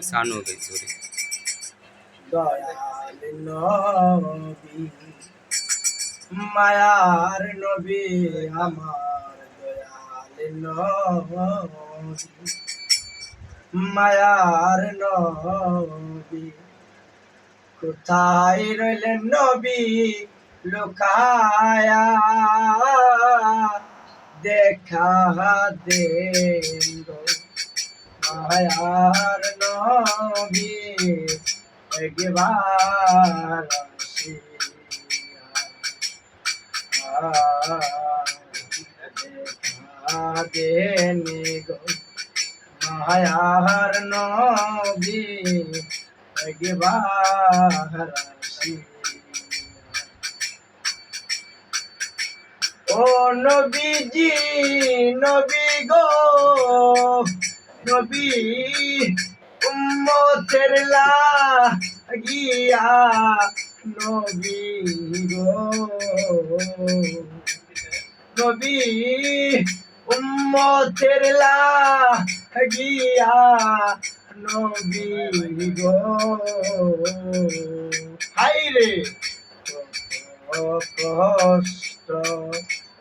সানো বে সরি দয়াল নবী মায়ার নবী আমার দয়াল নবী মায়ার নবী কোথায় রইলেন নবী লুকায়া দেখা দেন গো মায়ার নবী একবার দেখা দেন গো মায়ার নবী একবার ও নবীজি নবী গো নবী উম্মতের লাগিয়া নবী গো নবী উম্মতের লাগিয়া নবী গো হায়রে কষ্ট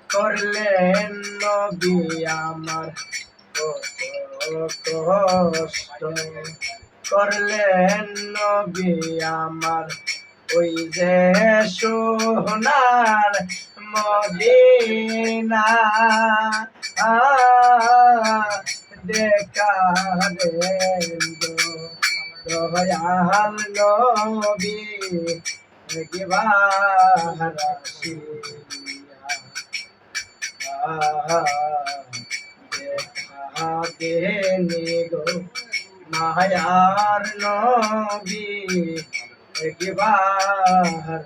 করলেন নবী আমার কষ্ট করলেন নবী আমার ওই যে সোনার মদিনা দেখা দেন গো দয়াল নবী একবার দেখা দেন গো মায়ার নবী একবার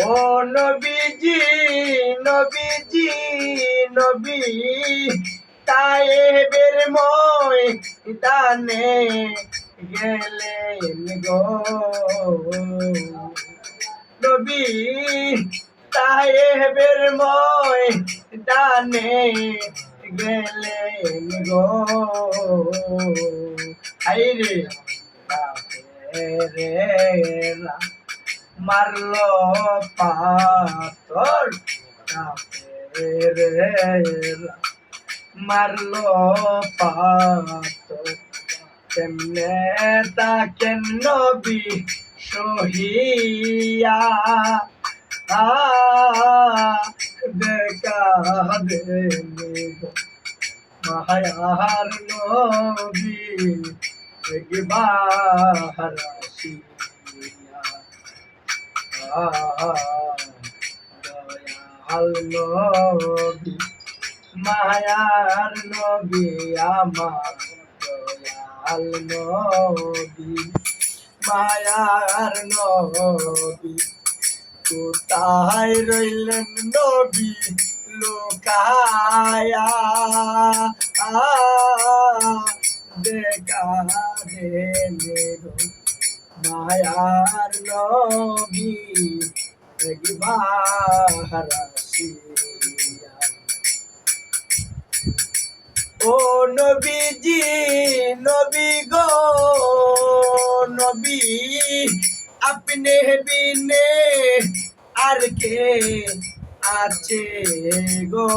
ও নবীজি নবীজি নবী তায়েবের ময়দানে গেলেন গো নবী তায়েবের ময়দানে গেলেন গো হায়রে কাফেরেরা মারলো পাথর কাফেরেরা মারলো পাথর কেমনে তাকেন নবী সহিয়া দেখা দেন মায়ার নবী একবার দয়াল নবী মায়ার নবী আমার দয়াল নবী মায়ার নবী কোথায় রইলেন নবী লুকায়া দেখা দেন গো মায়ার নবী একবার ও নবীজি নবী গো নবী আপনি বিনে আর কে আছে গো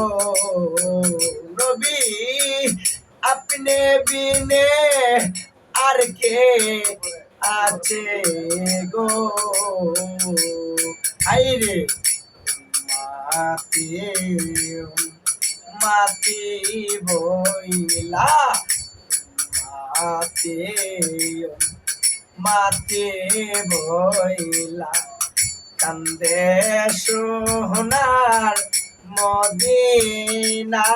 নবী আপনি বিনে আর কে আছে গো হায়রে মাটি মাটি বইলা মাটি মাটি বইলা কান্দে সোনার মদিনা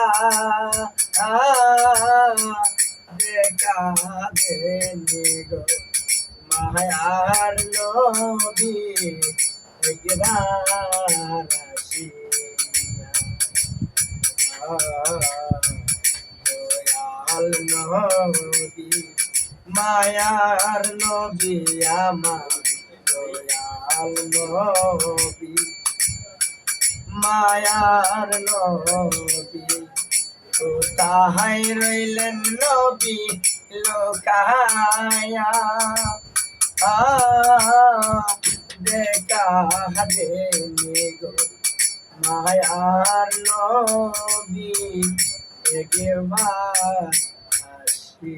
দেখা দেন গো মায়ার নবী একবার দয়াল নবী মায়ার নবী আমার দয়াল নবী মায়ার নবী কোথায় রইলেন নবী লোকায়া দেখা দেনি গো মায়ার নবী একবার আসি